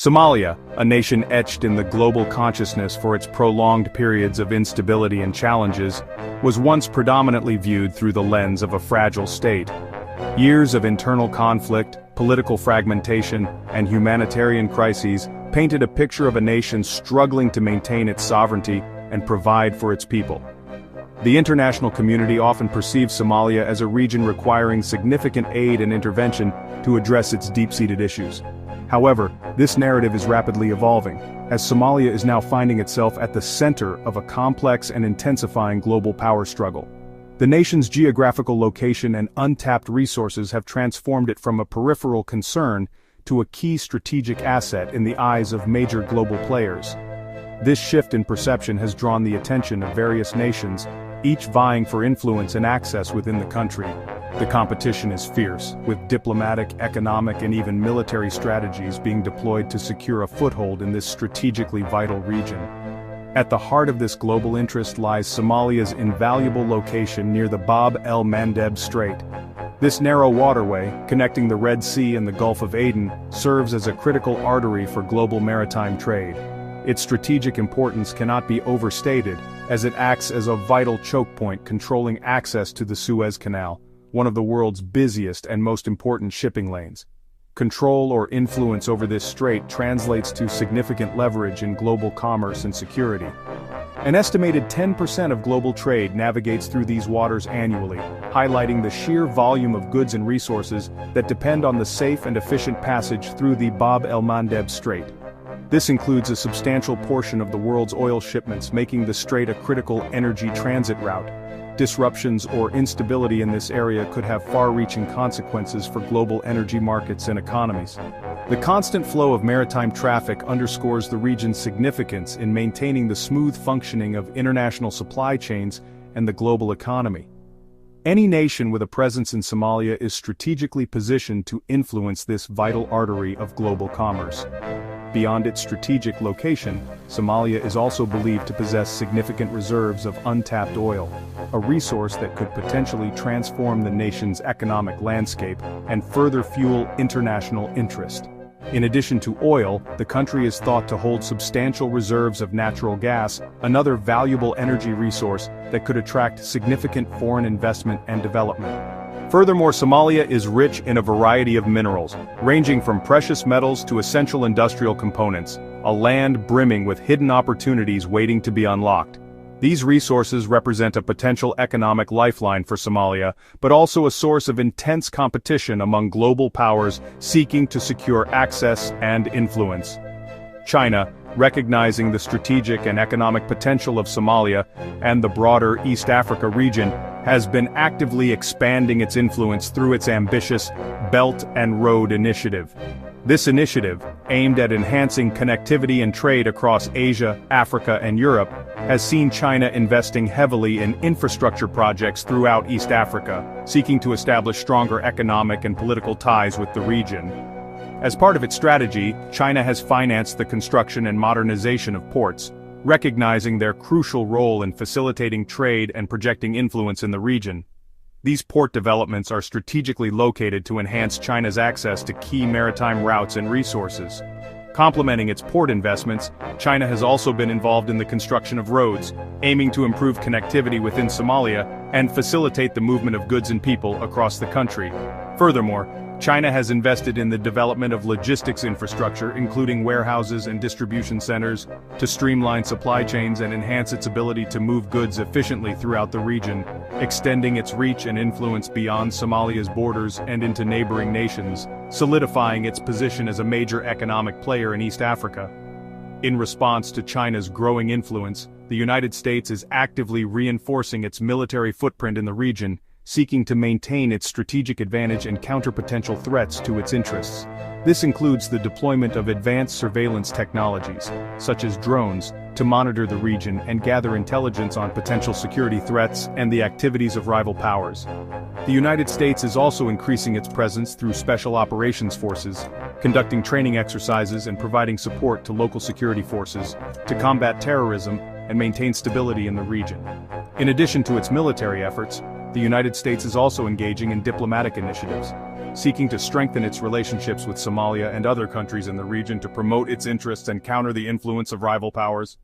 Somalia, a nation etched in the global consciousness for its prolonged periods of instability and challenges, was once predominantly viewed through the lens of a fragile state. Years of internal conflict, political fragmentation, and humanitarian crises painted a picture of a nation struggling to maintain its sovereignty and provide for its people. The international community often perceives Somalia as a region requiring significant aid and intervention to address its deep-seated issues. However, this narrative is rapidly evolving, as Somalia is now finding itself at the center of a complex and intensifying global power struggle. The nation's geographical location and untapped resources have transformed it from a peripheral concern to a key strategic asset in the eyes of major global players. This shift in perception has drawn the attention of various nations, each vying for influence and access within the country. The competition is fierce, with diplomatic, economic, and even military strategies being deployed to secure a foothold in this strategically vital region. At the heart of this global interest lies Somalia's invaluable location near the Bab el-Mandeb Strait. This narrow waterway, connecting the Red Sea and the Gulf of Aden, serves as a critical artery for global maritime trade. Its strategic importance cannot be overstated, as it acts as a vital choke point controlling access to the Suez Canal, one of the world's busiest and most important shipping lanes. Control or influence over this strait translates to significant leverage in global commerce and security. An estimated 10% of global trade navigates through these waters annually, highlighting the sheer volume of goods and resources that depend on the safe and efficient passage through the Bab el-Mandeb Strait. This includes a substantial portion of the world's oil shipments, making the strait a critical energy transit route. Disruptions or instability in this area could have far-reaching consequences for global energy markets and economies. The constant flow of maritime traffic underscores the region's significance in maintaining the smooth functioning of international supply chains and the global economy. Any nation with a presence in Somalia is strategically positioned to influence this vital artery of global commerce. Beyond its strategic location, Somalia is also believed to possess significant reserves of untapped oil, a resource that could potentially transform the nation's economic landscape and further fuel international interest. In addition to oil, the country is thought to hold substantial reserves of natural gas, another valuable energy resource that could attract significant foreign investment and development. Furthermore, Somalia is rich in a variety of minerals, ranging from precious metals to essential industrial components, a land brimming with hidden opportunities waiting to be unlocked. These resources represent a potential economic lifeline for Somalia, but also a source of intense competition among global powers seeking to secure access and influence. China, recognizing the strategic and economic potential of Somalia and the broader East Africa region, has been actively expanding its influence through its ambitious Belt and Road Initiative. This initiative, aimed at enhancing connectivity and trade across Asia, Africa, and Europe, has seen China investing heavily in infrastructure projects throughout East Africa, seeking to establish stronger economic and political ties with the region. As part of its strategy, China has financed the construction and modernization of ports, recognizing their crucial role in facilitating trade and projecting influence in the region. These port developments are strategically located to enhance China's access to key maritime routes and resources. Complementing its port investments, China has also been involved in the construction of roads, aiming to improve connectivity within Somalia and facilitate the movement of goods and people across the country. Furthermore, China has invested in the development of logistics infrastructure, including warehouses and distribution centers, to streamline supply chains and enhance its ability to move goods efficiently throughout the region, extending its reach and influence beyond Somalia's borders and into neighboring nations, solidifying its position as a major economic player in East Africa. In response to China's growing influence, the United States is actively reinforcing its military footprint in the region, seeking to maintain its strategic advantage and counter potential threats to its interests. This includes the deployment of advanced surveillance technologies, such as drones, to monitor the region and gather intelligence on potential security threats and the activities of rival powers. The United States is also increasing its presence through special operations forces, conducting training exercises and providing support to local security forces to combat terrorism and maintain stability in the region. In addition to its military efforts, the United States is also engaging in diplomatic initiatives. seeking to strengthen its relationships with Somalia and other countries in the region to promote its interests and counter the influence of rival powers.